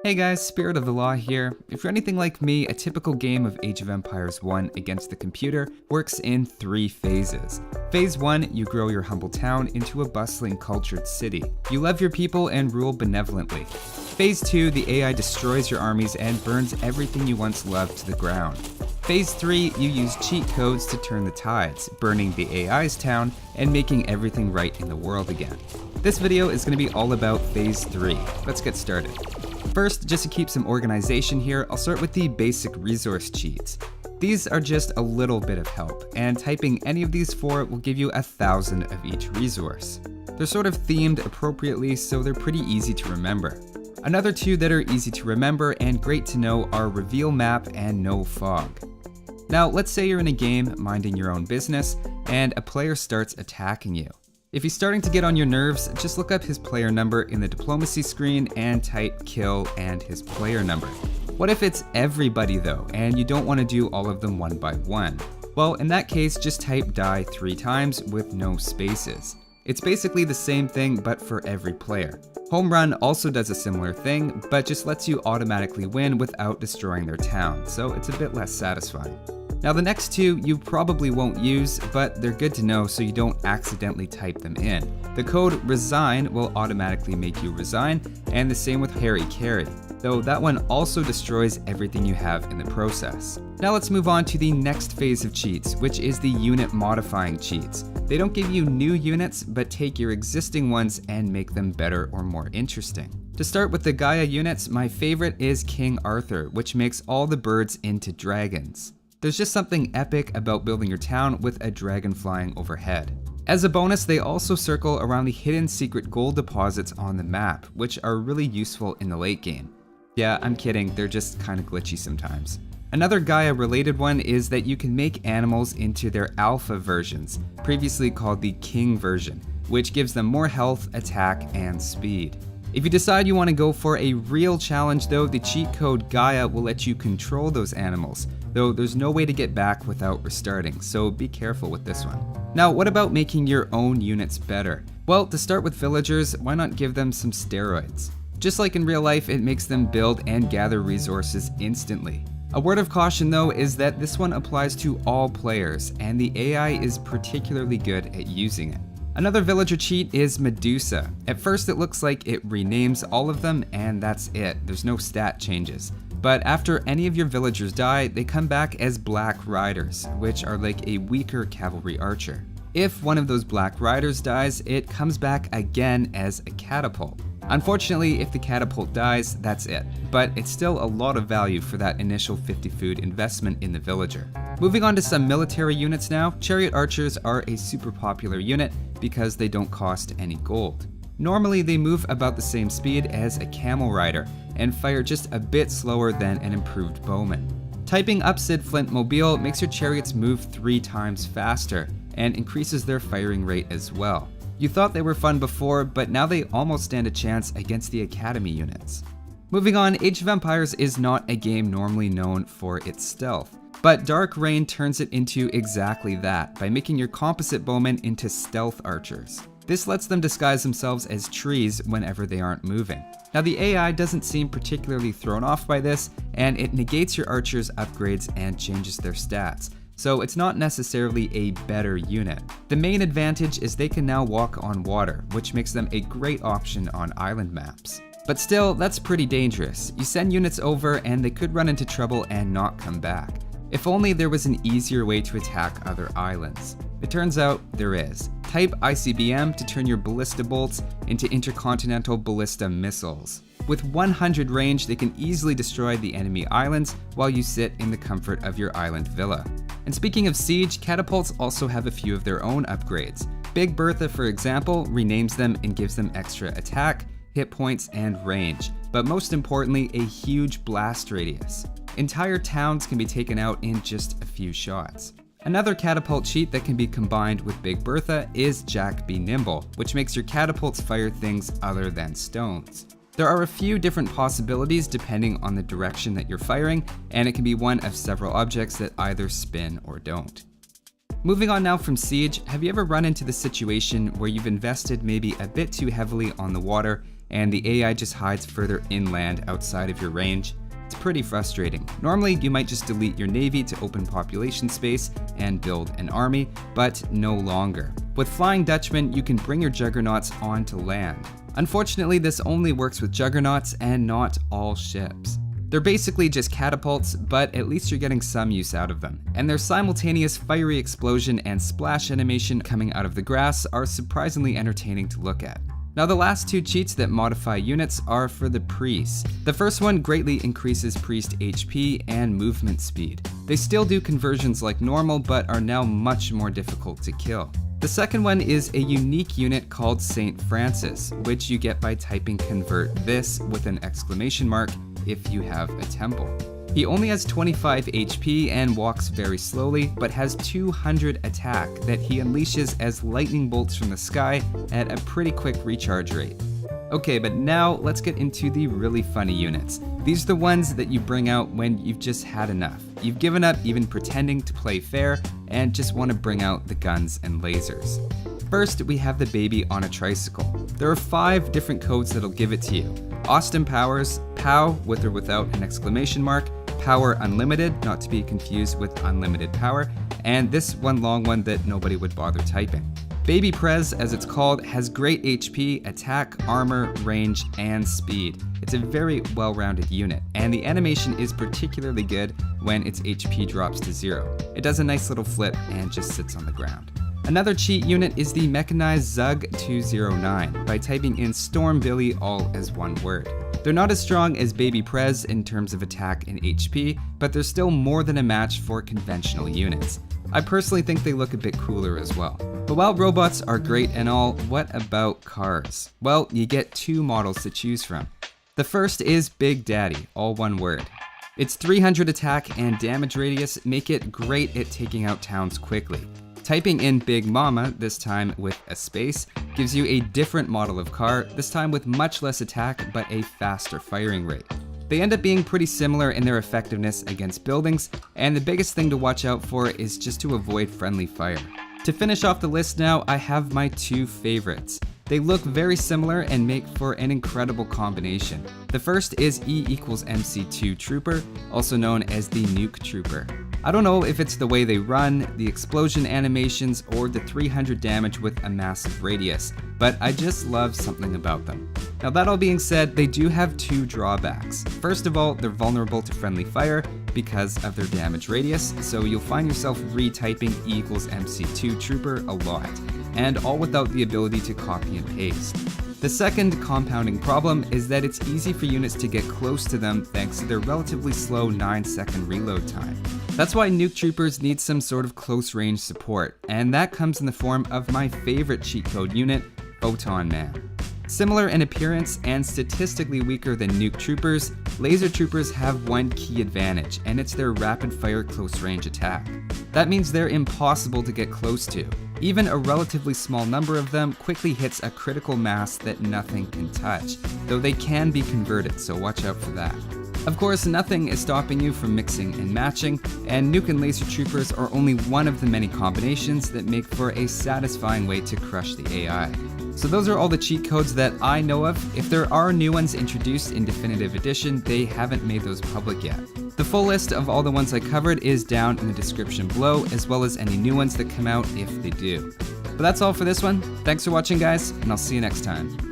Hey guys, Spirit of the Law here. If you're anything like me, a typical game of Age of Empires 1 against the computer works in 3 phases. Phase 1, you grow your humble town into a bustling, cultured city. You love your people and rule benevolently. Phase 2, the AI destroys your armies and burns everything you once loved to the ground. Phase 3, you use cheat codes to turn the tides, burning the AI's town and making everything right in the world again. This video is going to be all about Phase 3. Let's get started. First, just to keep some organization here, I'll start with the basic resource cheats. These are just a little bit of help, and typing any of these 4 will give you 1,000 of each resource. They're sort of themed appropriately, so they're pretty easy to remember. Another 2 that are easy to remember and great to know are reveal map and no fog. Now, let's say you're in a game minding your own business, and a player starts attacking you. If he's starting to get on your nerves, just look up his player number in the diplomacy screen and type kill and his player number. What if it's everybody though, and you don't want to do all of them one by one? Well, in that case, just type die 3 times with no spaces. It's basically the same thing, but for every player. Home Run also does a similar thing, but just lets you automatically win without destroying their town, so it's a bit less satisfying. Now the next 2 you probably won't use, but they're good to know so you don't accidentally type them in. The code resign will automatically make you resign, and the same with kari, though that one also destroys everything you have in the process. Now let's move on to the next phase of cheats, which is the unit modifying cheats. They don't give you new units, but take your existing ones and make them better or more interesting. To start with the Gaia units, my favorite is King Arthur, which makes all the birds into dragons. There's just something epic about building your town with a dragon flying overhead. As a bonus, they also circle around the hidden secret gold deposits on the map, which are really useful in the late game. Yeah, I'm kidding, they're just kinda glitchy sometimes. Another Gaia related one is that you can make animals into their alpha versions, previously called the King version, which gives them more health, attack, and speed. If you decide you want to go for a real challenge though, the cheat code Gaia will let you control those animals, though there's no way to get back without restarting, so be careful with this one. Now, what about making your own units better? Well, to start with villagers, why not give them some steroids? Just like in real life, it makes them build and gather resources instantly. A word of caution though is that this one applies to all players, and the AI is particularly good at using it. Another villager cheat is Medusa. At first it looks like it renames all of them and that's it, there's no stat changes. But after any of your villagers die, they come back as Black Riders, which are like a weaker cavalry archer. If one of those Black Riders dies, it comes back again as a catapult. Unfortunately, if the catapult dies, that's it, but it's still a lot of value for that initial 50 food investment in the villager. Moving on to some military units now, chariot archers are a super popular unit because they don't cost any gold. Normally they move about the same speed as a camel rider and fire just a bit slower than an improved bowman. Typing up Sid Flint Mobile makes your chariots move 3 times faster and increases their firing rate as well. You thought they were fun before, but now they almost stand a chance against the Academy units. Moving on, Age of Empires is not a game normally known for its stealth, but Dark Reign turns it into exactly that by making your composite bowmen into stealth archers. This lets them disguise themselves as trees whenever they aren't moving. Now the AI doesn't seem particularly thrown off by this, and it negates your archers' upgrades and changes their stats. So it's not necessarily a better unit. The main advantage is they can now walk on water, which makes them a great option on island maps. But still, that's pretty dangerous. You send units over and they could run into trouble and not come back. If only there was an easier way to attack other islands. It turns out there is. Type ICBM to turn your ballista bolts into intercontinental ballista missiles. With 100 range, they can easily destroy the enemy islands while you sit in the comfort of your island villa. And speaking of siege, catapults also have a few of their own upgrades. Big Bertha, for example, renames them and gives them extra attack, hit points, and range, but most importantly, a huge blast radius. Entire towns can be taken out in just a few shots. Another catapult cheat that can be combined with Big Bertha is Jack Be Nimble, which makes your catapults fire things other than stones. There are a few different possibilities depending on the direction that you're firing, and it can be one of several objects that either spin or don't. Moving on now from Siege, have you ever run into the situation where you've invested maybe a bit too heavily on the water and the AI just hides further inland outside of your range. It's pretty frustrating. Normally, you might just delete your navy to open population space and build an army, but no longer. With Flying Dutchman, you can bring your juggernauts onto land. Unfortunately, this only works with juggernauts and not all ships. They're basically just catapults, but at least you're getting some use out of them. And their simultaneous fiery explosion and splash animation coming out of the grass are surprisingly entertaining to look at. Now, the last two cheats that modify units are for the priests. The first one greatly increases priest HP and movement speed. They still do conversions like normal, but are now much more difficult to kill. The second one is a unique unit called Saint Francis, which you get by typing convert this with an exclamation mark if you have a temple. He only has 25 HP and walks very slowly, but has 200 attack that he unleashes as lightning bolts from the sky at a pretty quick recharge rate. Okay, but now let's get into the really funny units. These are the ones that you bring out when you've just had enough. You've given up even pretending to play fair and just want to bring out the guns and lasers. First, we have the baby on a tricycle. There are 5 different codes that'll give it to you. Austin Powers, POW with or without an exclamation mark, Power Unlimited, not to be confused with Unlimited Power, and this one long one that nobody would bother typing. Baby Prez, as it's called, has great HP, attack, armor, range, and speed. It's a very well-rounded unit, and the animation is particularly good when its HP drops to 0. It does a nice little flip and just sits on the ground. Another cheat unit is the mechanized Zug 209 by typing in Storm Billy all as one word. They're not as strong as Baby Prez in terms of attack and HP, but they're still more than a match for conventional units. I personally think they look a bit cooler as well. But while robots are great and all, what about cars? Well, you get 2 models to choose from. The first is Big Daddy, all one word. Its 300 attack and damage radius make it great at taking out towns quickly. Typing in Big Mama, this time with a space, gives you a different model of car, this time with much less attack but a faster firing rate. They end up being pretty similar in their effectiveness against buildings, and the biggest thing to watch out for is just to avoid friendly fire. To finish off the list now, I have my 2 favorites. They look very similar and make for an incredible combination. The first is E=MC2 Trooper, also known as the Nuke Trooper. I don't know if it's the way they run, the explosion animations, or the 300 damage with a massive radius, but I just love something about them. Now that all being said, they do have 2 drawbacks. First of all, they're vulnerable to friendly fire because of their damage radius, so you'll find yourself retyping E=MC2 Trooper a lot, and all without the ability to copy and paste. The second compounding problem is that it's easy for units to get close to them thanks to their relatively slow 9-second reload time. That's why Nuke Troopers need some sort of close range support, and that comes in the form of my favorite cheat code unit, Photon Man. Similar in appearance and statistically weaker than Nuke Troopers, Laser Troopers have one key advantage, and it's their rapid fire close range attack. That means they're impossible to get close to. Even a relatively small number of them quickly hits a critical mass that nothing can touch, though they can be converted, so watch out for that. Of course, nothing is stopping you from mixing and matching, and Nuke and Laser Troopers are only one of the many combinations that make for a satisfying way to crush the AI. So those are all the cheat codes that I know of. If there are new ones introduced in Definitive Edition, they haven't made those public yet. The full list of all the ones I covered is down in the description below, as well as any new ones that come out if they do. But that's all for this one. Thanks for watching, guys, and I'll see you next time.